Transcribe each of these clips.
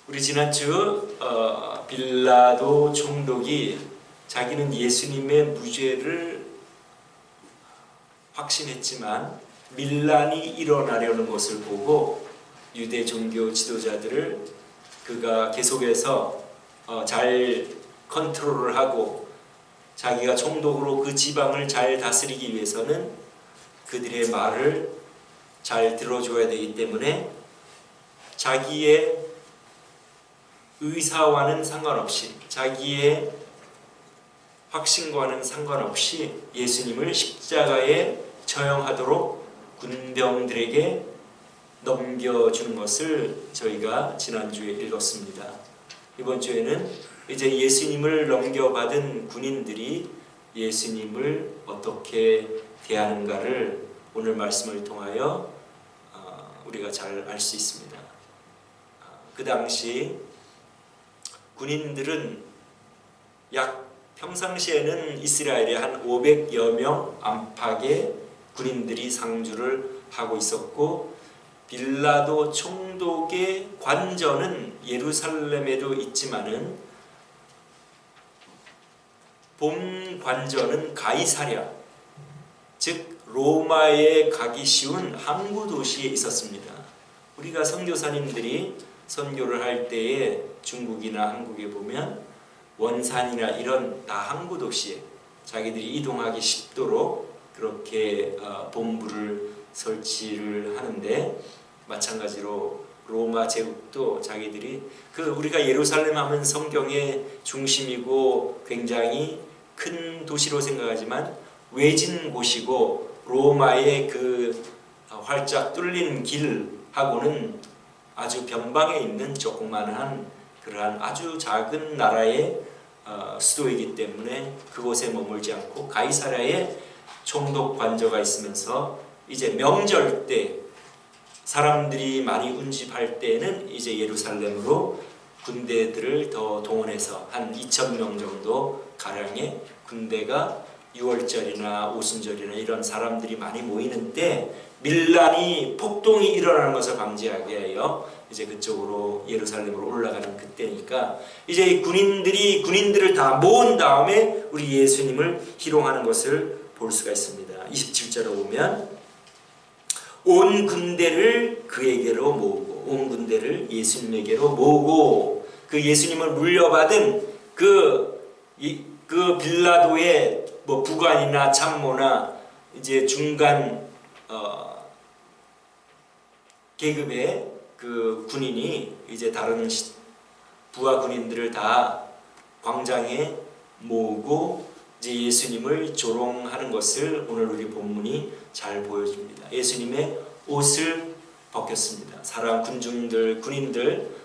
우리 지난주 빌라도 총독이 자기는 예수님의 무죄를 확신했지만 밀란이 일어나려는 것을 보고 유대 종교 지도자들을 그가 계속해서 잘 컨트롤을 하고 자기가 총독으로 그 지방을 잘 다스리기 위해서는 그들의 말을 잘 들어줘야 되기 때문에 자기의 의사와는 상관없이 자기의 확신과는 상관없이 예수님을 십자가에 처형하도록 군병들에게 넘겨주는 것을 저희가 지난주에 읽었습니다. 이번 주에는 이제 예수님을 넘겨받은 군인들이 예수님을 어떻게 대하는가를 오늘 말씀을 통하여 우리가 잘 알 수 있습니다. 그 당시 군인들은 평상시에는 이스라엘에 한 500여 명 안팎의 군인들이 상주를 하고 있었고 빌라도 총독의 관저는 예루살렘에도 있지만은 본 관저는 가이사랴, 즉 로마에 가기 쉬운 항구 도시에 있었습니다. 우리가 선교사님들이 선교를 할 때에 중국이나 한국에 보면 원산이나 이런 다 항구 도시에 자기들이 이동하기 쉽도록 그렇게 본부를 설치를 하는데 마찬가지로 로마 제국도 자기들이 우리가 예루살렘 하면 성경의 중심이고 굉장히 큰 도시로 생각하지만 외진 곳이고 로마의 그 활짝 뚫린 길하고는 아주 변방에 있는 조그만한 그러한 아주 작은 나라의 수도이기 때문에 그곳에 머물지 않고 가이사랴에 총독 관저가 있으면서 이제 명절 때 사람들이 많이 운집할 때는 이제 예루살렘으로 군대들을 더 동원해서 한 2,000명 정도 가량의 군대가 6월절이나 오순절이나 이런 사람들이 많이 모이는 때 밀란이 폭동이 일어나는 것을 방지하기 위하여 이제 그쪽으로 예루살렘으로 올라가는 그때니까 이제 군인들을 다 모은 다음에 우리 예수님을 희롱하는 것을 볼 수가 있습니다. 27절에 보면 온 군대를 그에게로 모으고 온 군대를 예수님에게로 모으고 그 예수님을 물려받은 그 빌라도의 부관이나 참모나 이제 중간 계급의 그 군인이 이제 다른 부하 군인들을 다 광장에 모으고 이제 예수님을 조롱하는 것을 오늘 우리 본문이 잘 보여줍니다. 예수님의 옷을 벗겼습니다. 사람 군인들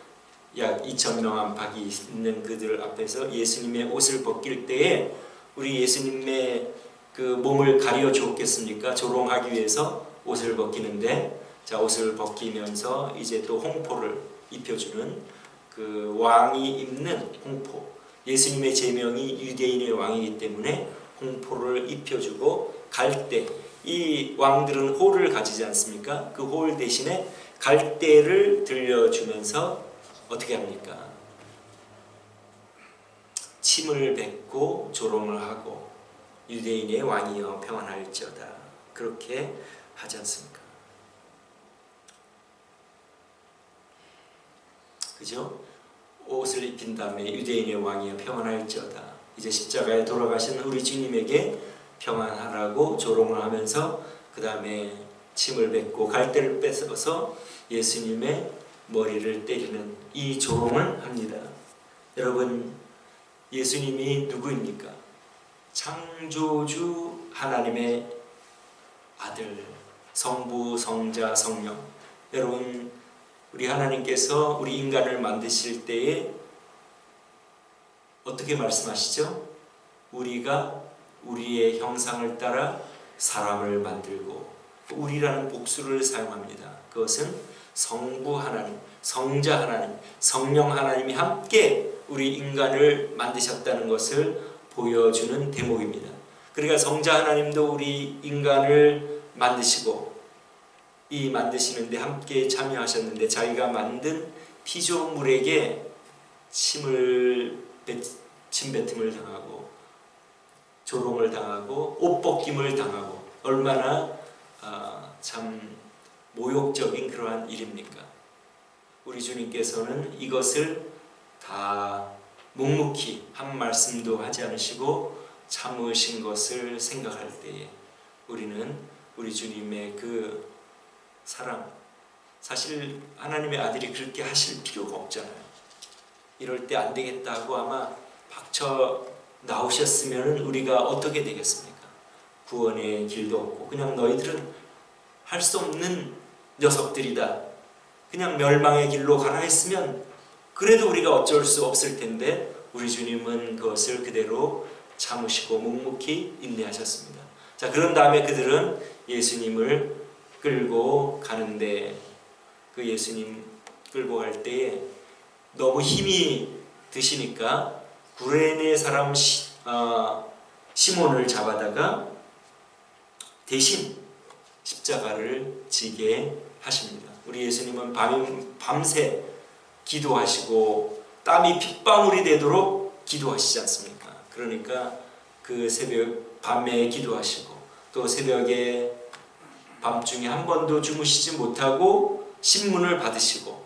약 2,000명 안팎이 있는 그들 앞에서 예수님의 옷을 벗길 때에 우리 예수님의 그 몸을 가려 주었겠습니까? 조롱하기 위해서 옷을 벗기는데 자, 옷을 벗기면서 이제 또 홍포를 입혀주는 그 왕이 입는 홍포. 예수님의 제명이 유대인의 왕이기 때문에 홍포를 입혀주고 갈대. 이 왕들은 호를 가지지 않습니까? 그 호 대신에 갈대를 들려주면서 어떻게 합니까? 침을 뱉고 조롱을 하고 유대인의 왕이여 평안할지어다. 그렇게 하지 않습니까? 그죠? 옷을 입힌 다음에 유대인의 왕이여 평안할지어다. 이제 십자가에 돌아가신 우리 주님에게 평안하라고 조롱을 하면서 그 다음에 침을 뱉고 갈대를 뺏어서 예수님의 머리를 때리는 이 조롱을 합니다. 여러분, 예수님이 누구입니까? 창조주 하나님의 아들, 성부, 성자, 성령. 여러분, 우리 하나님께서 우리 인간을 만드실 때에 어떻게 말씀하시죠? 우리가 우리의 형상을 따라 사람을 만들고 우리라는 복수를 사용합니다. 그것은 성부 하나님, 성자 하나님, 성령 하나님이 함께 우리 인간을 만드셨다는 것을 보여주는 대목입니다. 그러니까 성자 하나님도 우리 인간을 만드시고 이 만드시는데 함께 참여하셨는데 자기가 만든 피조물에게 침뱉음을 당하고 조롱을 당하고 옷 벗김을 당하고 얼마나 참 모욕적인 그러한 일입니까? 우리 주님께서는 이것을 다 묵묵히 한 말씀도 하지 않으시고 참으신 것을 생각할 때에 우리는 우리 주님의 그 사랑, 사실 하나님의 아들이 그렇게 하실 필요가 없잖아요. 이럴 때 안 되겠다고 아마 박쳐 나오셨으면 우리가 어떻게 되겠습니까? 구원의 길도 없고 그냥 너희들은 할 수 없는 녀석들이다, 그냥 멸망의 길로 가라 했으면 그래도 우리가 어쩔 수 없을 텐데 우리 주님은 그것을 그대로 참으시고 묵묵히 인내하셨습니다. 자, 그런 다음에 그들은 예수님을 끌고 가는데 그 예수님 끌고 갈 때에 너무 힘이 드시니까 구레네 사람 시몬을 잡아다가 대신 십자가를 지게 하십니다. 우리 예수님은 밤새 기도하시고 땀이 핏방울이 되도록 기도하시지 않습니까? 그러니까 그 새벽 밤에 기도하시고 또 새벽에 밤중에 한 번도 주무시지 못하고 신문을 받으시고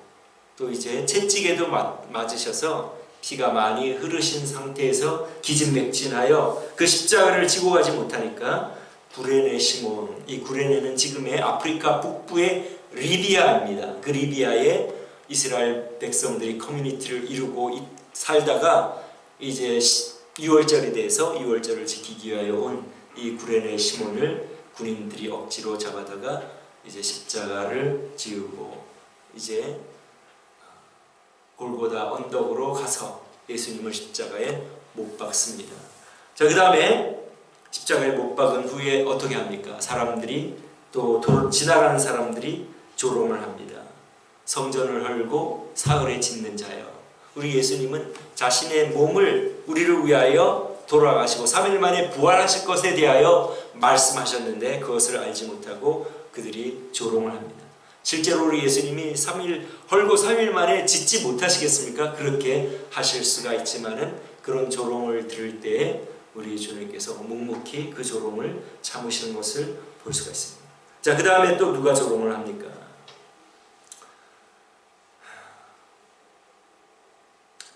또 이제 채찍에도 맞으셔서 피가 많이 흐르신 상태에서 기진맥진하여 그 십자가를 지고 가지 못하니까 구레네 시몬, 이 구레네는 지금의 아프리카 북부의 리비아입니다. 그 리비아에 이스라엘 백성들이 커뮤니티를 이루고 살다가 이제 6월절이 돼서 6월절을 지키기 위하여 온 이 구레네 시몬을 군인들이 억지로 잡아다가 이제 십자가를 지우고 이제 골고다 언덕으로 가서 예수님을 십자가에 못 박습니다. 자, 그 다음에 십자가에 못 박은 후에 어떻게 합니까? 사람들이 또 지나가는 사람들이 조롱을 합니다. 성전을 헐고 사흘에 짓는 자여. 우리 예수님은 자신의 몸을 우리를 위하여 돌아가시고 3일 만에 부활하실 것에 대하여 말씀하셨는데 그것을 알지 못하고 그들이 조롱을 합니다. 실제로 우리 예수님이 3일 헐고 3일 만에 짓지 못하시겠습니까? 그렇게 하실 수가 있지만은 그런 조롱을 들을 때에 우리 주님께서 묵묵히 그 조롱을 참으시는 것을 볼 수가 있습니다. 자, 그 다음에 또 누가 조롱을 합니까?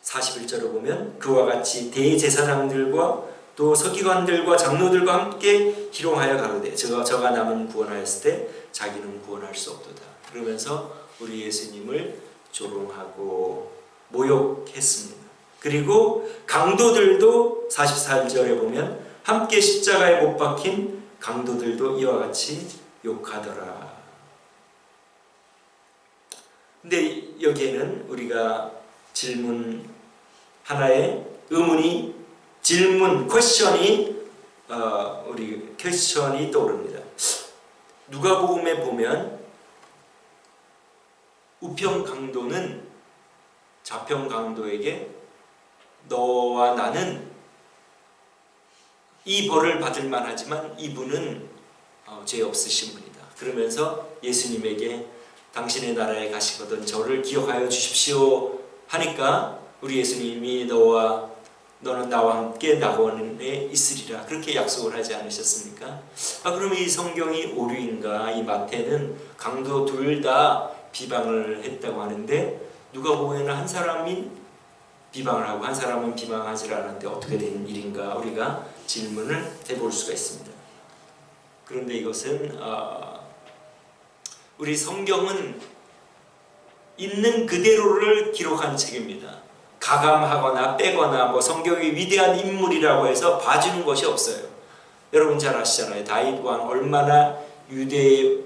41절을 보면 그와 같이 대제사장들과 또 서기관들과 장로들과 함께 희롱하여 가로되 저가 남은 구원하였을 때 자기는 구원할 수 없도다. 그러면서 우리 예수님을 조롱하고 모욕했습니다. 그리고 강도들도 44절에 보면 함께 십자가에 못 박힌 강도들도 이와 같이 욕하더라. 근데 여기에는 우리가 질문 하나의 의문이 질문 퀘스천이 우리 퀘스천이 떠오릅니다. 누가복음에 보면 우평 강도는 좌평 강도에게 너와 나는 이 벌을 받을 만하지만 이분은 죄 없으신 분이다. 그러면서 예수님에게 당신의 나라에 가시거든 저를 기억하여 주십시오 하니까 우리 예수님이 너는 나와 함께 낙원에 있으리라 그렇게 약속을 하지 않으셨습니까? 그러면 이 성경이 오류인가? 이 마태는 강도 둘 다 비방을 했다고 하는데 누가복음에는 한 사람이 비방을 하고 한 사람은 비방하지 않았는데 어떻게 된 일인가? 우리가 질문을 해볼 수가 있습니다. 그런데 이것은 우리 성경은 있는 그대로를 기록한 책입니다. 가감하거나 빼거나 성경이 위대한 인물이라고 해서 봐주는 것이 없어요. 여러분 잘 아시잖아요. 다윗 왕 얼마나 유대의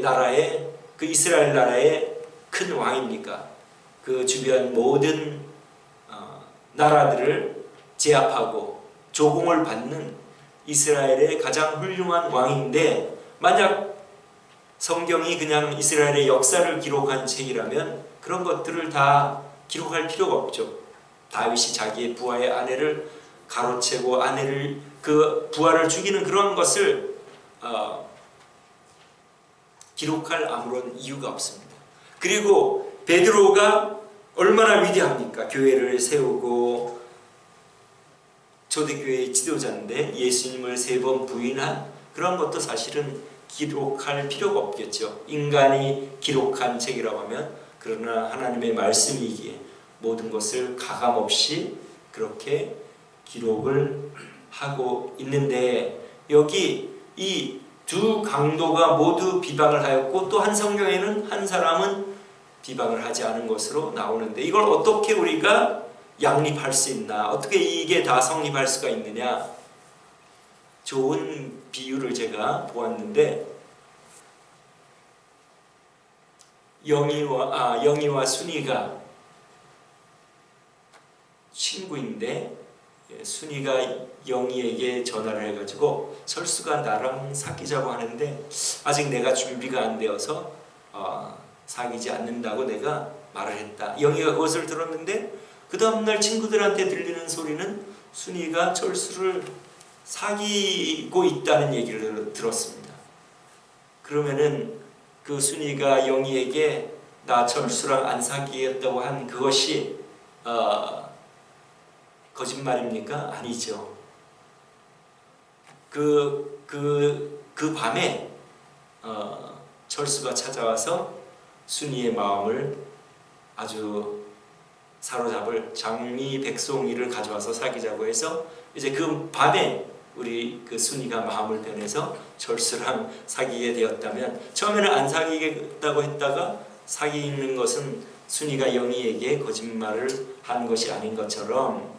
나라에 그 이스라엘 나라의 큰 왕입니까? 그 주변 모든 나라들을 제압하고 조공을 받는 이스라엘의 가장 훌륭한 왕인데 만약 성경이 그냥 이스라엘의 역사를 기록한 책이라면 그런 것들을 다 기록할 필요가 없죠. 다윗이 자기의 부하의 아내를 가로채고 아내를 그 부하를 죽이는 그런 것을 기록할 아무런 이유가 없습니다. 그리고 베드로가 얼마나 위대합니까? 교회를 세우고 초대교회의 지도자인데 예수님을 3번 부인한 그런 것도 사실은 기록할 필요가 없겠죠. 인간이 기록한 책이라고 하면, 그러나 하나님의 말씀이기에 모든 것을 가감없이 그렇게 기록을 하고 있는데, 여기 이 두 강도가 모두 비방을 하였고 또 한 성경에는 한 사람은 비방을 하지 않은 것으로 나오는데, 이걸 어떻게 우리가 양립할 수 있나, 어떻게 이게 다 성립할 수가 있느냐, 좋은 비유를 제가 보았는데, 영희와 순이가 친구인데 순이가 영희에게 전화를 해가지고 철수가 나랑 사귀자고 하는데 아직 내가 준비가 안 되어서 사귀지 않는다고 내가 말을 했다. 영희가 그것을 들었는데 그 다음날 친구들한테 들리는 소리는 순이가 철수를 사귀고 있다는 얘기를 들었습니다. 그러면은 그 순이가 영희에게 나 철수랑 안 사귀겠다고 한 그것이 거짓말입니까? 아니죠. 그 밤에 철수가 찾아와서 순이의 마음을 아주 사로잡을 장미 백송이를 가져와서 사귀자고 해서 이제 그 밤에 우리 그 순이가 마음을 변해서 철수랑 사귀게 되었다면, 처음에는 안 사귀겠다고 했다가 사귀는 것은 순이가 영희에게 거짓말을 한 것이 아닌 것처럼,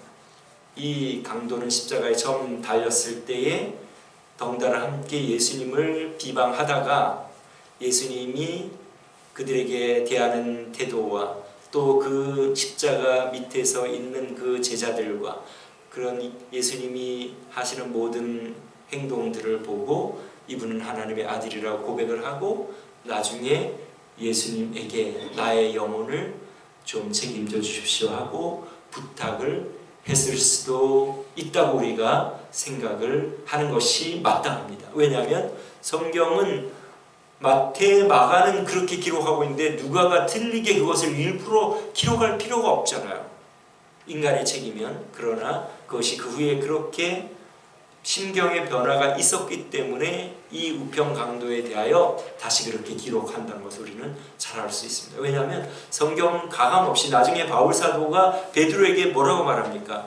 이 강도는 십자가에 처음 달렸을 때에 덩달아 함께 예수님을 비방하다가 예수님이 그들에게 대하는 태도와 또 그 십자가 밑에서 있는 그 제자들과 그런 예수님이 하시는 모든 행동들을 보고 이분은 하나님의 아들이라고 고백을 하고 나중에 예수님에게 나의 영혼을 좀 책임져 주십시오 하고 부탁을 했을 수도 있다고 우리가 생각을 하는 것이 마땅합니다. 왜냐하면 성경은 마태, 마가는 그렇게 기록하고 있는데 누가가 틀리게 그것을 일부러 기록할 필요가 없잖아요. 인간의 책이면. 그러나 그것이 그 후에 그렇게 심경의 변화가 있었기 때문에 이 우편 강도에 대하여 다시 그렇게 기록한다는 것을 우리는 잘 알 수 있습니다. 왜냐하면 성경은 가감없이 나중에 바울 사도가 베드로에게 뭐라고 말합니까?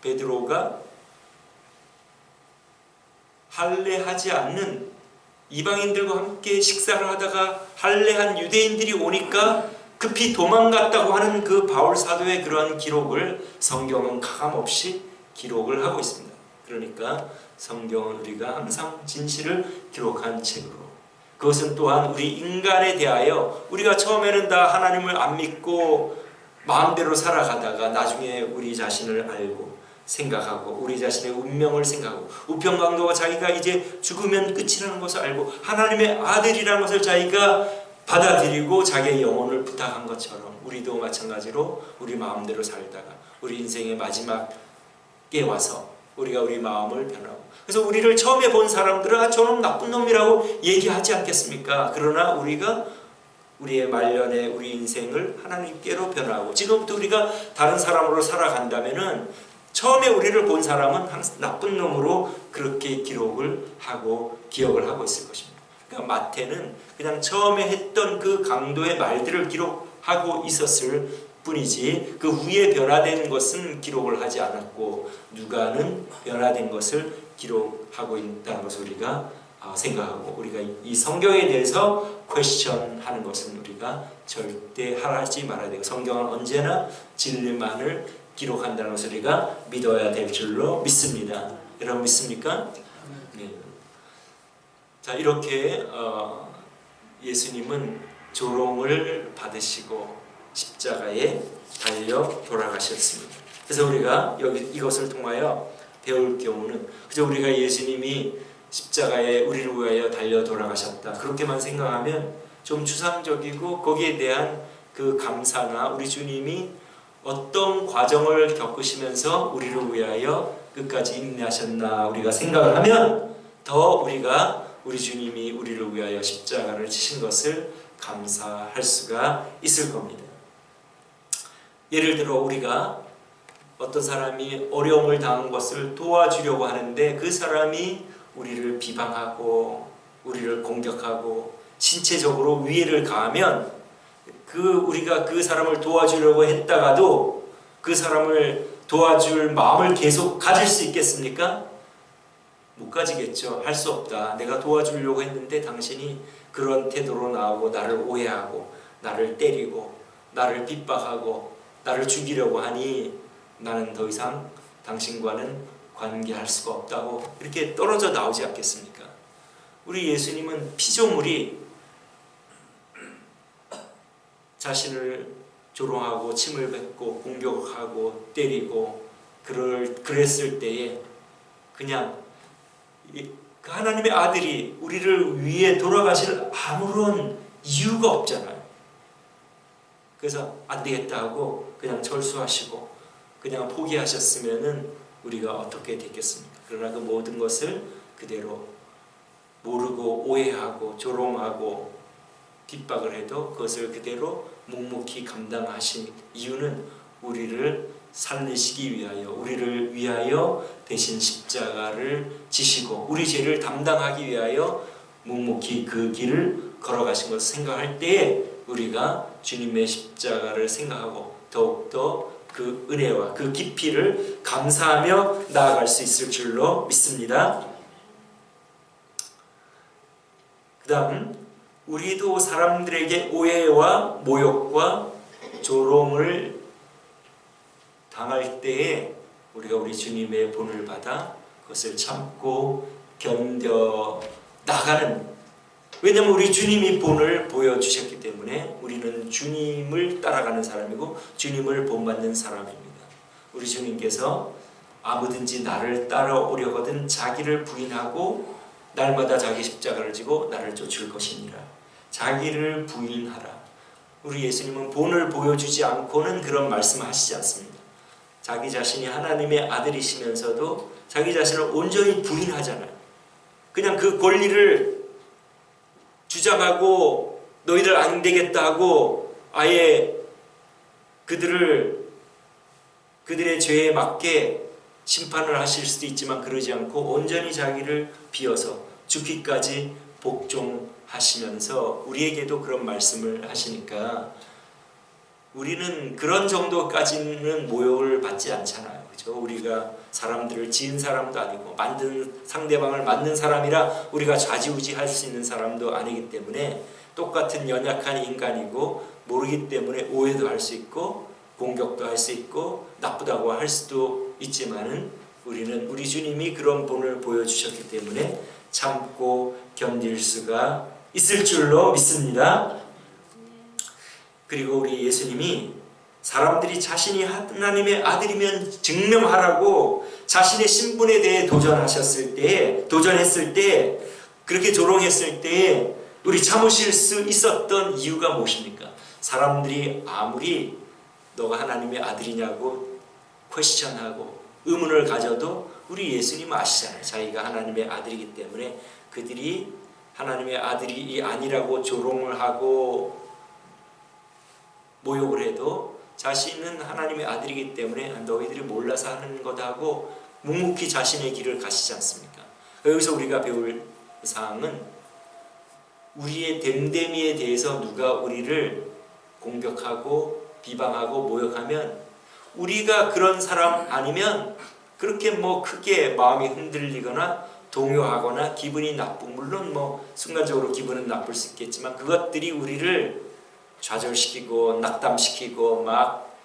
베드로가 할례하지 않는 이방인들과 함께 식사를 하다가 할례한 유대인들이 오니까 급히 도망갔다고 하는 그 바울 사도의 그러한 기록을 성경은 가감없이 기록을 하고 있습니다. 그러니까 성경은 우리가 항상 진실을 기록한 책으로, 그것은 또한 우리 인간에 대하여 우리가 처음에는 다 하나님을 안 믿고 마음대로 살아가다가 나중에 우리 자신을 알고 생각하고 우리 자신의 운명을 생각하고 우편강도가 자기가 이제 죽으면 끝이라는 것을 알고 하나님의 아들이라는 것을 자기가 받아들이고 자기의 영혼을 부탁한 것처럼 우리도 마찬가지로 우리 마음대로 살다가 우리 인생의 마지막에 와서 우리가 우리 마음을 변하고, 그래서 우리를 처음에 본 사람들은 저놈 나쁜 놈이라고 얘기하지 않겠습니까? 그러나 우리가 우리의 말년에 우리 인생을 하나님께로 변하고 지금부터 우리가 다른 사람으로 살아간다면은 처음에 우리를 본 사람은 항상 나쁜 놈으로 그렇게 기록을 하고 기억을 하고 있을 것입니다. 그러니까 마태는 그냥 처음에 했던 그 강도의 말들을 기록하고 있었을 뿐이지 그 후에 변화된 것은 기록을 하지 않았고 누가는 변화된 것을 기록하고 있다는 것을 우리가 생각하고, 우리가 이 성경에 대해서 퀘스천하는 것은 우리가 절대 하지 말아야 되고 성경은 언제나 진리만을 기록한다는 것을 우리가 믿어야 될 줄로 믿습니다. 여러분 믿습니까? 네. 자, 이렇게 예수님은 조롱을 받으시고 십자가에 달려 돌아가셨습니다. 그래서 우리가 여기 이것을 통하여 배울 경우는 그저 우리가 예수님이 십자가에 우리를 위하여 달려 돌아가셨다 그렇게만 생각하면 좀 추상적이고 거기에 대한 그 감사나 우리 주님이 어떤 과정을 겪으시면서 우리를 위하여 끝까지 인내하셨나 우리가 생각을 하면 더 우리가 우리 주님이 우리를 위하여 십자가를 지신 것을 감사할 수가 있을 겁니다. 예를 들어 우리가 어떤 사람이 어려움을 당한 것을 도와주려고 하는데 그 사람이 우리를 비방하고 우리를 공격하고 신체적으로 위해를 가하면 우리가 그 사람을 도와주려고 했다가도 그 사람을 도와줄 마음을 계속 가질 수 있겠습니까? 못 가지겠죠. 할 수 없다. 내가 도와주려고 했는데 당신이 그런 태도로 나오고 나를 오해하고 나를 때리고 나를 핍박하고 나를 죽이려고 하니 나는 더 이상 당신과는 관계할 수가 없다고 이렇게 떨어져 나오지 않겠습니까? 우리 예수님은 피조물이 자신을 조롱하고 침을 뱉고 공격하고 때리고 그랬을 때에 그냥 그 하나님의 아들이 우리를 위해 돌아가실 아무런 이유가 없잖아요. 그래서 안 되겠다 하고 그냥 철수하시고 그냥 포기하셨으면은 우리가 어떻게 됐겠습니까? 그러나 그 모든 것을 그대로 모르고 오해하고 조롱하고 핍박을 해도 그것을 그대로 묵묵히 감당하신 이유는 우리를 살리시기 위하여, 우리를 위하여 대신 십자가를 지시고 우리 죄를 담당하기 위하여 묵묵히 그 길을 걸어가신 것을 생각할 때에 우리가 주님의 십자가를 생각하고 더욱더 그 은혜와 그 깊이를 감사하며 나아갈 수 있을 줄로 믿습니다. 그 다음 우리도 사람들에게 오해와 모욕과 조롱을 당할 때에 우리가 우리 주님의 본을 받아 그것을 참고 견뎌 나가는, 왜냐하면 우리 주님이 본을 보여주셨기 때문에 우리는 주님을 따라가는 사람이고 주님을 본받는 사람입니다. 우리 주님께서 아무든지 나를 따라오려거든 자기를 부인하고 날마다 자기 십자가를 지고 나를 쫓을 것이니라. 자기를 부인하라. 우리 예수님은 본을 보여주지 않고는 그런 말씀을 하시지 않습니다. 자기 자신이 하나님의 아들이시면서도 자기 자신을 온전히 부인하잖아요. 그냥 그 권리를 주장하고 너희들 안 되겠다 하고 아예 그들의 죄에 맞게 심판을 하실 수도 있지만 그러지 않고 온전히 자기를 비워서 죽기까지 복종하시면서 우리에게도 그런 말씀을 하시니까 우리는 그런 정도까지는 모욕을 받지 않잖아요. 그렇죠? 우리가 사람들을 지은 사람도 아니고 상대방을 만든 사람이라 우리가 좌지우지할 수 있는 사람도 아니기 때문에 똑같은 연약한 인간이고 모르기 때문에 오해도 할 수 있고 공격도 할 수 있고 나쁘다고 할 수도 있지만은 우리는 우리 주님이 그런 본을 보여주셨기 때문에 참고 견딜 수가 있을 줄로 믿습니다. 그리고 우리 예수님이 사람들이 자신이 하나님의 아들이면 증명하라고 자신의 신분에 대해 도전했을 때 그렇게 조롱했을 때 우리 참으실 수 있었던 이유가 무엇입니까? 사람들이 아무리 너가 하나님의 아들이냐고 퀘스천하고 의문을 가져도 우리 예수님 아시잖아요. 자기가 하나님의 아들이기 때문에 그들이 하나님의 아들이 아니라고 조롱을 하고 모욕을 해도 자신은 하나님의 아들이기 때문에 너희들이 몰라서 하는 거다 하고 묵묵히 자신의 길을 가시지 않습니까? 여기서 우리가 배울 사항은 우리의 됨됨이에 대해서 누가 우리를 공격하고 비방하고 모욕하면 우리가 그런 사람 아니면 그렇게 크게 마음이 흔들리거나 동요하거나 기분이 물론 순간적으로 기분은 나쁠 수 있겠지만 그것들이 우리를 좌절시키고 낙담시키고 막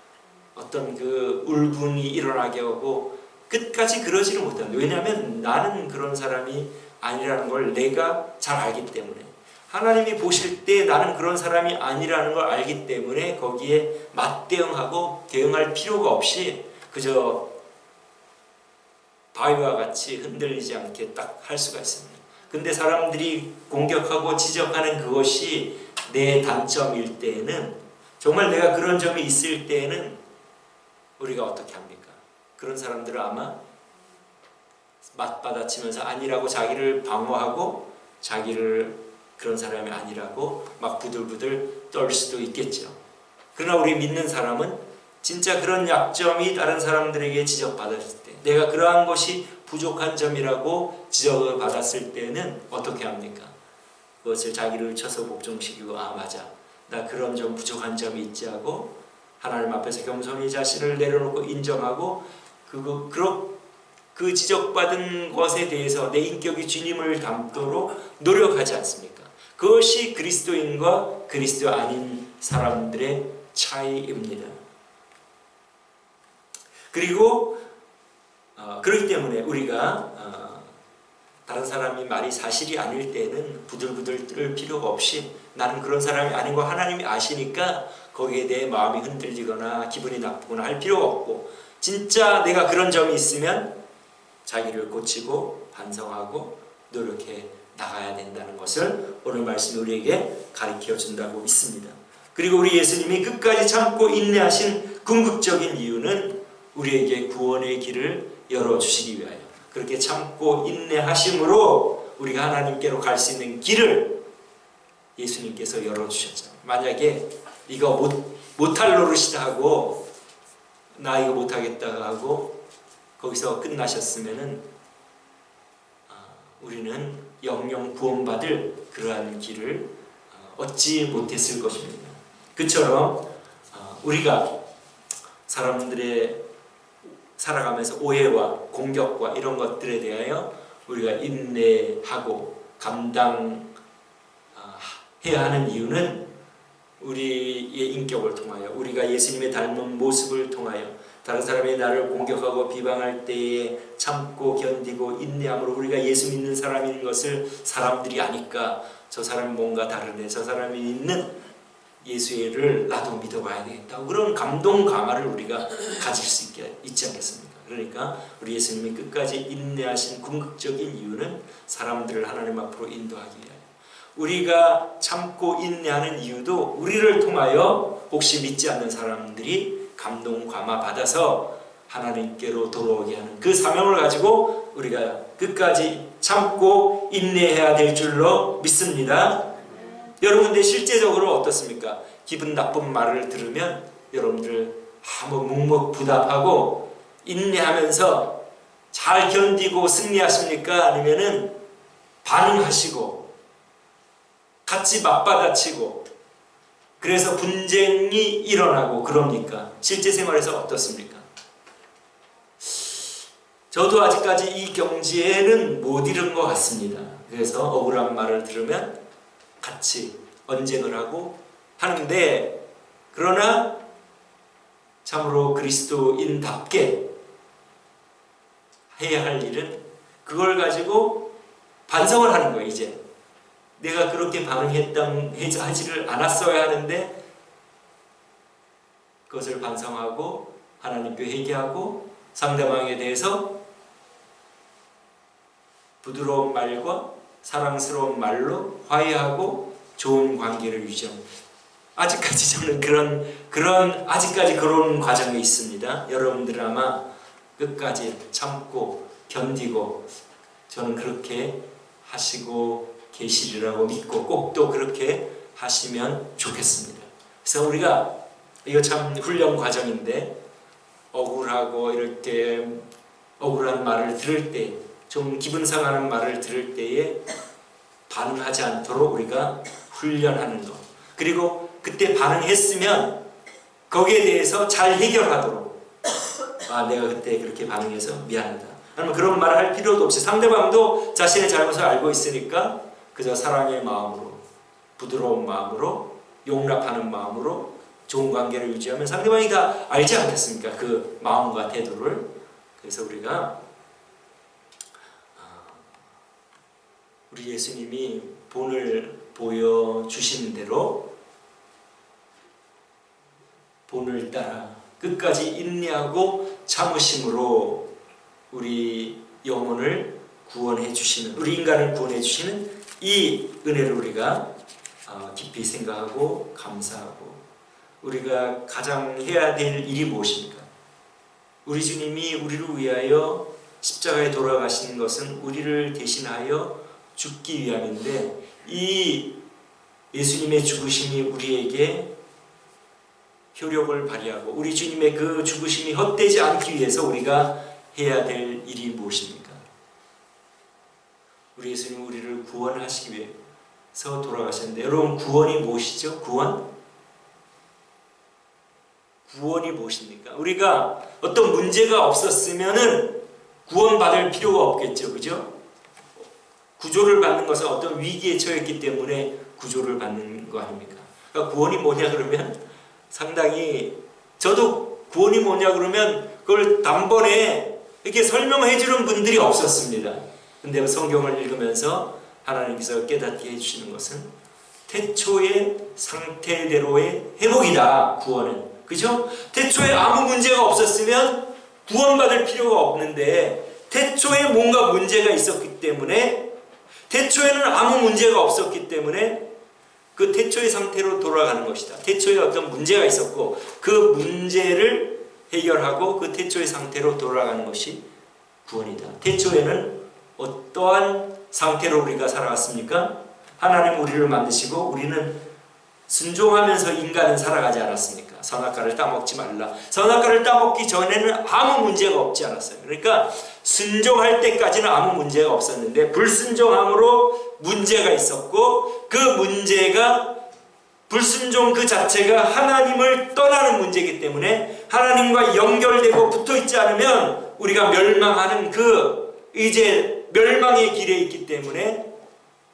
어떤 그 울분이 일어나게 하고 끝까지 그러지를 못한다. 왜냐하면 나는 그런 사람이 아니라는 걸 내가 잘 알기 때문에 하나님이 보실 때 나는 그런 사람이 아니라는 걸 알기 때문에 거기에 맞대응하고 대응할 필요가 없이 그저 바위와 같이 흔들리지 않게 딱 할 수가 있습니다. 근데 사람들이 공격하고 지적하는 그것이 내 단점일 때에는 정말 내가 그런 점이 있을 때에는 우리가 어떻게 합니까? 그런 사람들은 아마 맞받아치면서 아니라고 자기를 방어하고 자기를 그런 사람이 아니라고 막 부들부들 떨 수도 있겠죠. 그러나 우리 믿는 사람은 진짜 그런 약점이 다른 사람들에게 지적받았을 때, 내가 그러한 것이 부족한 점이라고 지적을 받았을 때는 어떻게 합니까? 그것을 자기를 쳐서 복종시키고, 아 맞아, 나 그런 좀 부족한 점이 있지 하고 하나님 앞에서 겸손히 자신을 내려놓고 인정하고 그 지적받은 것에 대해서 내 인격이 주님을 닮도록 노력하지 않습니까? 그것이 그리스도인과 그리스도 아닌 사람들의 차이입니다. 그리고 그렇기 때문에 우리가 다른 사람이 말이 사실이 아닐 때는 부들부들 떨 필요가 없이 나는 그런 사람이 아닌 거 하나님이 아시니까 거기에 대해 마음이 흔들리거나 기분이 나쁘거나 할 필요가 없고, 진짜 내가 그런 점이 있으면 자기를 고치고 반성하고 노력해 나가야 된다는 것을 오늘 말씀이 우리에게 가르쳐 준다고 믿습니다. 그리고 우리 예수님이 끝까지 참고 인내하신 궁극적인 이유는 우리에게 구원의 길을 열어주시기 위하여, 그렇게 참고 인내하심으로 우리가 하나님께로 갈 수 있는 길을 예수님께서 열어주셨잖아요. 만약에 이거 못할 노릇이다 하고 나 이거 못하겠다 하고 거기서 끝나셨으면은 우리는 영영 구원받을 그러한 길을 얻지 못했을 것입니다. 그처럼 우리가 사람들의 살아가면서 오해와 공격과 이런 것들에 대하여 우리가 인내하고 감당해야 하는 이유는 우리의 인격을 통하여, 우리가 예수님의 닮은 모습을 통하여 다른 사람이 나를 공격하고 비방할 때에 참고 견디고 인내함으로 우리가 예수 믿는 사람인 것을 사람들이 아니까 저 사람이 뭔가 다르네, 저 사람이 있는 예수를 나도 믿어봐야 되겠다고 그런 감동 강화를 우리가 가질 수 있지 않겠습니까? 그러니까 우리 예수님이 끝까지 인내하신 궁극적인 이유는 사람들을 하나님 앞으로 인도하기 위하여, 우리가 참고 인내하는 이유도 우리를 통하여 혹시 믿지 않는 사람들이 감동 감화 받아서 하나님께로 돌아오게 하는 그 사명을 가지고 우리가 끝까지 참고 인내해야 될 줄로 믿습니다. 여러분, 근데 실제적으로 어떻습니까? 기분 나쁜 말을 들으면 여러분들 묵묵부답하고 인내하면서 잘 견디고 승리하십니까? 아니면은 반응하시고 같이 맞받아치고 그래서 분쟁이 일어나고 그럽니까? 실제 생활에서 어떻습니까? 저도 아직까지 이 경지에는 못 이른 것 같습니다. 그래서 억울한 말을 들으면 같이 언쟁을 하고 하는데, 그러나 참으로 그리스도인답게 해야 할 일은 그걸 가지고 반성을 하는 거예요. 이제 내가 그렇게 하지를 않았어야 하는데 그것을 반성하고 하나님께 회개하고 상대방에 대해서 부드러운 말과 사랑스러운 말로 화해하고 좋은 관계를 유지합니다. 아직까지 저는 아직까지 그런 과정에 있습니다. 여러분들 아마 끝까지 참고 견디고 저는 그렇게 하시고 계시리라고 믿고 꼭 또 그렇게 하시면 좋겠습니다. 그래서 우리가 이거 참 훈련 과정인데, 억울하고 이럴 때 억울한 말을 들을 때, 좀 기분 상하는 말을 들을 때에 반응하지 않도록 우리가 훈련하는 것, 그리고 그때 반응했으면 거기에 대해서 잘 해결하도록, 내가 그때 그렇게 반응해서 미안하다, 아니면 그런 말을 할 필요도 없이 상대방도 자신의 잘못을 알고 있으니까 그저 사랑의 마음으로, 부드러운 마음으로, 용납하는 마음으로 좋은 관계를 유지하면 상대방이 다 알지 않겠습니까? 그 마음과 태도를. 그래서 우리가 우리 예수님이 본을 보여주신 대로 본을 따라 끝까지 인내하고 참으심으로 우리 영혼을 구원해 주시는, 우리 인간을 구원해 주시는 이 은혜를 우리가 깊이 생각하고 감사하고, 우리가 가장 해야 될 일이 무엇입니까? 우리 주님이 우리를 위하여 십자가에 돌아가신 것은 우리를 대신하여 죽기 위함인데, 이 예수님의 죽으심이 우리에게 효력을 발휘하고 우리 주님의 그 죽으심이 헛되지 않기 위해서 우리가 해야 될 일이 무엇입니까? 우리 예수님은 우리를 구원하시기 위해서 돌아가셨는데, 여러분 구원이 무엇이죠? 구원이 무엇입니까? 우리가 어떤 문제가 없었으면은 구원받을 필요가 없겠죠. 그죠? 구조를 받는 것은 어떤 위기에 처했기 때문에 구조를 받는 거 아닙니까? 그러니까 구원이 뭐냐 그러면 상당히, 저도 구원이 뭐냐 그러면 그걸 단번에 이렇게 설명해 주는 분들이 없었습니다. 근데 성경을 읽으면서 하나님께서 깨닫게 해주시는 것은 태초의 상태대로의 회복이다. 구원은. 그죠? 태초에 아무 문제가 없었으면 구원받을 필요가 없는데, 태초에 뭔가 문제가 있었기 때문에, 태초에는 아무 문제가 없었기 때문에 그 태초의 상태로 돌아가는 것이다. 태초에 어떤 문제가 있었고 그 문제를 해결하고 그 태초의 상태로 돌아가는 것이 구원이다. 태초에는 어떠한 상태로 우리가 살아갔습니까? 하나님 우리를 만드시고 우리는 순종하면서 인간은 살아가지 않았습니까? 선악과를 따먹지 말라. 선악과를 따먹기 전에는 아무 문제가 없지 않았어요. 그러니까 순종할 때까지는 아무 문제가 없었는데, 불순종함으로 문제가 있었고, 그 문제가, 불순종 그 자체가 하나님을 떠나는 문제이기 때문에 하나님과 연결되고 붙어있지 않으면 우리가 멸망하는 이제 멸망의 길에 있기 때문에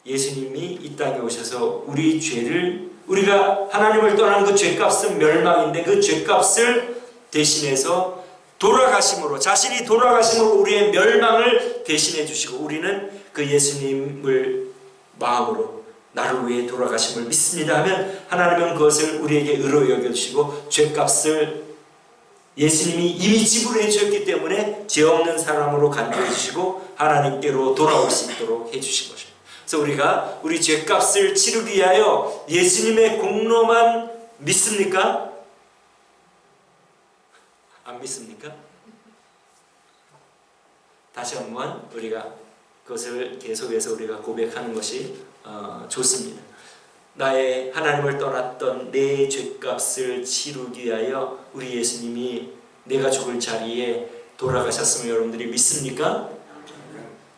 예수님이 이 땅에 오셔서 우리 죄를, 우리가 하나님을 떠나는 그 죄값은 멸망인데, 그 죄값을 대신해서 돌아가심으로, 자신이 돌아가심으로 우리의 멸망을 대신해 주시고, 우리는 그 예수님을 마음으로 나를 위해 돌아가심을 믿습니다 하면 하나님은 그것을 우리에게 의로 여겨주시고, 죄값을 예수님이 이미 지불해 주셨기 때문에 죄 없는 사람으로 간주해 주시고 하나님께로 돌아올 수 있도록 해주신 것입니다. 그래서 우리가 우리 죄값을 치르기 위하여 예수님의 공로만 믿습니까? 안 믿습니까? 다시 한번 우리가 그것을 계속해서 우리가 고백하는 것이 좋습니다. 나의 하나님을 떠났던 내 죄값을 치르기 위하여 우리 예수님이 내가 죽을 자리에 돌아가셨음을 여러분들이 믿습니까?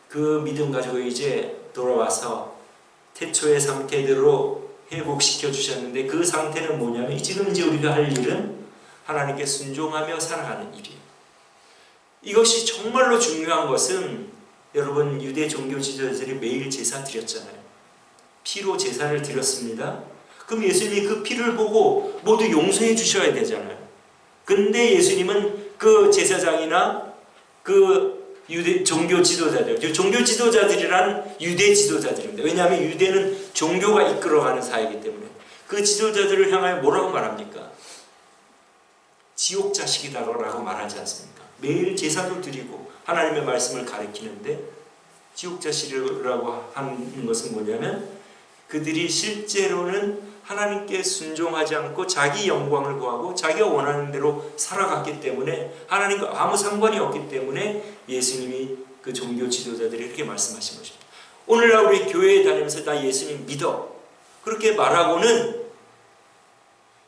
그 믿음 가지고 이제 돌아와서 태초의 상태대로 회복시켜 주셨는데, 그 상태는 뭐냐면 지금 이제 우리가 할 일은 하나님께 순종하며 살아가는 일이에요. 이것이 정말로 중요한 것은, 여러분 유대 종교 지도자들이 매일 제사 드렸잖아요. 피로 제사를 드렸습니다. 그럼 예수님이 그 피를 보고 모두 용서해 주셔야 되잖아요. 근데 예수님은 그 제사장이나 그 유대 종교 지도자들, 종교 지도자들이란 유대 지도자들입니다. 왜냐하면 유대는 종교가 이끌어가는 사회이기 때문에 그 지도자들을 향하여 뭐라고 말합니까? 지옥 자식이다라고 말하지 않습니까? 매일 제사도 드리고 하나님의 말씀을 가르치는데, 지옥 자식이라고 하는 것은 뭐냐면 그들이 실제로는 하나님께 순종하지 않고 자기 영광을 구하고 자기가 원하는 대로 살아갔기 때문에, 하나님과 아무 상관이 없기 때문에 예수님이 그 종교 지도자들이 이렇게 말씀하신 것입니다. 오늘날 우리 교회에 다니면서 나 예수님 믿어 그렇게 말하고는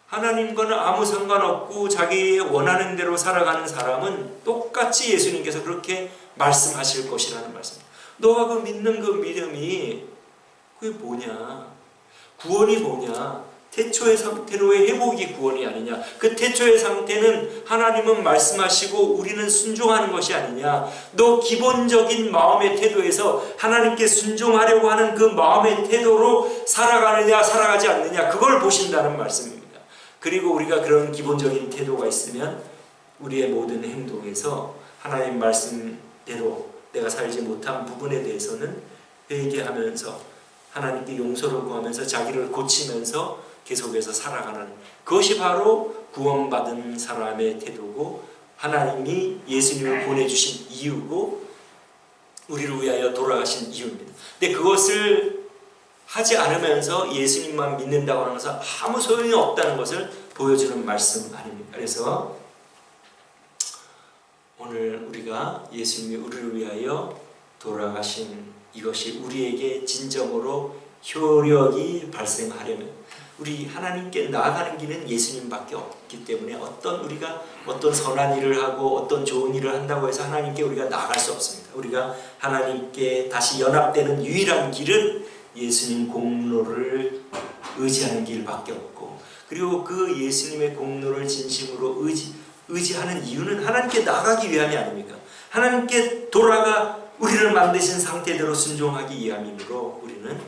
하나님과는 아무 상관없고 자기 원하는 대로 살아가는 사람은 똑같이 예수님께서 그렇게 말씀하실 것이라는 말씀입니다. 너가 그 믿는 그 믿음이 그게 뭐냐? 구원이 뭐냐? 태초의 상태로의 회복이 구원이 아니냐? 그 태초의 상태는 하나님은 말씀하시고 우리는 순종하는 것이 아니냐? 너 기본적인 마음의 태도에서 하나님께 순종하려고 하는 그 마음의 태도로 살아가느냐 살아가지 않느냐, 그걸 보신다는 말씀입니다. 그리고 우리가 그런 기본적인 태도가 있으면 우리의 모든 행동에서 하나님 말씀대로 내가 살지 못한 부분에 대해서는 회개하면서 하나님께 용서를 구하면서 자기를 고치면서 계속해서 살아가는, 그것이 바로 구원받은 사람의 태도고 하나님이 예수님을 보내주신 이유고 우리를 위하여 돌아가신 이유입니다. 근데 그것을 하지 않으면서 예수님만 믿는다고 하는 것은 아무 소용이 없다는 것을 보여주는 말씀 아닙니까? 그래서 오늘 우리가 예수님이 우리를 위하여 돌아가신 이것이 우리에게 진정으로 효력이 발생하려면 우리 하나님께 나아가는 길은 예수님밖에 없기 때문에 우리가 어떤 선한 일을 하고 어떤 좋은 일을 한다고 해서 하나님께 우리가 나아갈 수 없습니다. 우리가 하나님께 다시 연합되는 유일한 길은 예수님 공로를 의지하는 길밖에 없고, 그리고 그 예수님의 공로를 진심으로 의지하는 이유는 하나님께 나아가기 위함이 아닙니까? 하나님께 돌아가 우리를 만드신 상태대로 순종하기 위함이므로 우리는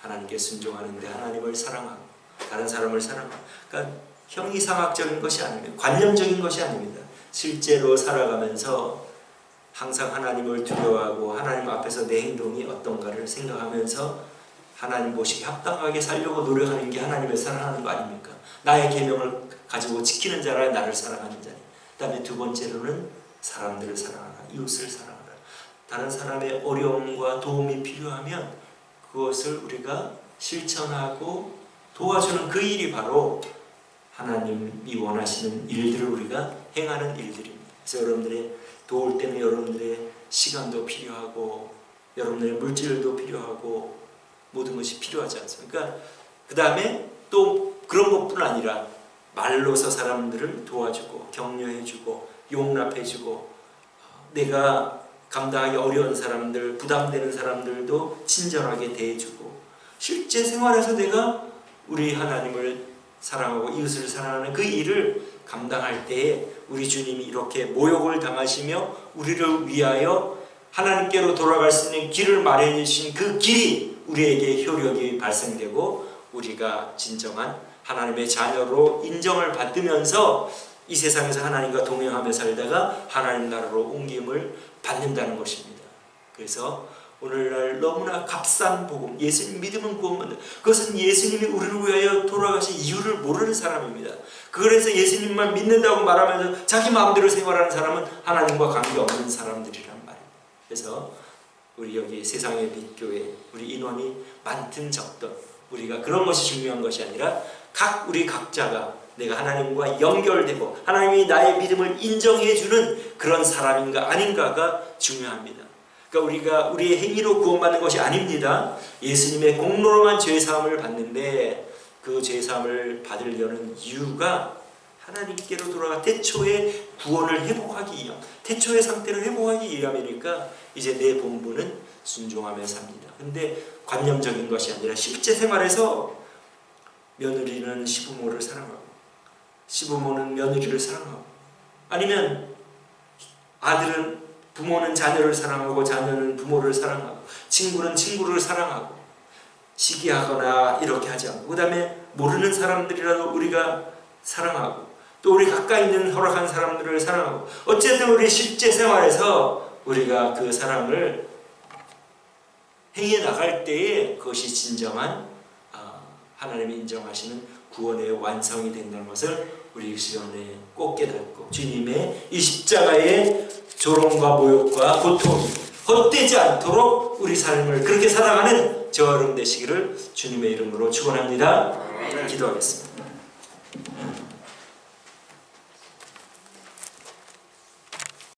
하나님께 순종하는데 하나님을 사랑하고 다른 사람을 사랑하고, 그러니까 형이상학적인 것이 아닙니다. 관념적인 것이 아닙니다. 실제로 살아가면서 항상 하나님을 두려워하고 하나님 앞에서 내 행동이 어떤가를 생각하면서 하나님 보시기에 합당하게 살려고 노력하는 게 하나님을 사랑하는 거 아닙니까? 나의 계명을 가지고 지키는 자라 나를 사랑하는 자니. 그 다음에 두 번째로는 사람들을 사랑하라, 이웃을 사랑하라. 다른 사람의 어려움과 도움이 필요하면 그것을 우리가 실천하고 도와주는 그 일이 바로 하나님이 원하시는 일들을 우리가 행하는 일들입니다. 그래서 여러분들의 도울 때는 여러분들의 시간도 필요하고 여러분들의 물질도 필요하고 모든 것이 필요하지 않습니까? 그러니까 그 다음에 또 그런 것뿐 아니라 말로서 사람들을 도와주고 격려해주고 용납해주고, 내가 감당하기 어려운 사람들, 부담되는 사람들도 친절하게 대해주고, 실제 생활에서 내가 우리 하나님을 사랑하고 이웃을 사랑하는 그 일을 감당할 때에 우리 주님이 이렇게 모욕을 당하시며 우리를 위하여 하나님께로 돌아갈 수 있는 길을 마련해 주신 그 길이 우리에게 효력이 발생되고 우리가 진정한 하나님의 자녀로 인정을 받으면서 이 세상에서 하나님과 동행하며 살다가 하나님 나라로 옮김을 받는다는 것입니다. 그래서 오늘날 너무나 값싼 복음, 예수님 믿으면 구원받는다. 그것은 예수님이 우리를 위하여 돌아가신 이유를 모르는 사람입니다. 그래서 예수님만 믿는다고 말하면서 자기 마음대로 생활하는 사람은 하나님과 관계없는 사람들이란 말입니다. 그래서 우리 여기 세상의 빛교회, 우리 인원이 많든 적든 우리가 그런 것이 중요한 것이 아니라 우리 각자가 내가 하나님과 연결되고 하나님이 나의 믿음을 인정해주는 그런 사람인가 아닌가가 중요합니다. 그러니까 우리가 우리의 행위로 구원받는 것이 아닙니다. 예수님의 공로로만 죄사함을 받는데 그 죄사함을 받으려는 이유가 하나님께로 돌아가 태초의 구원을 회복하기 위함, 태초의 상태를 회복하기 위함이니까 이제 내 본분은 순종하며 삽니다. 근데 관념적인 것이 아니라 실제 생활에서 며느리는 시부모를 사랑하고 시부모는 며느리를 사랑하고, 아니면 부모는 자녀를 사랑하고 자녀는 부모를 사랑하고 친구는 친구를 사랑하고 시기하거나 이렇게 하지 않고, 그 다음에 모르는 사람들이라도 우리가 사랑하고 또 우리 가까이 있는 허락한 사람들을 사랑하고, 어쨌든 우리 실제 생활에서 우리가 그 사랑을 행해 나갈 때에 그것이 진정한 하나님이 인정하시는 구원의 완성이 된다는 것을 우리 시간에 꼭 깨닫고 주님의 이 십자가의 조롱과 모욕과 고통이 헛되지 않도록 우리 삶을 그렇게 살아가는 저와 여러분 되시기를 주님의 이름으로 축원합니다. 기도하겠습니다.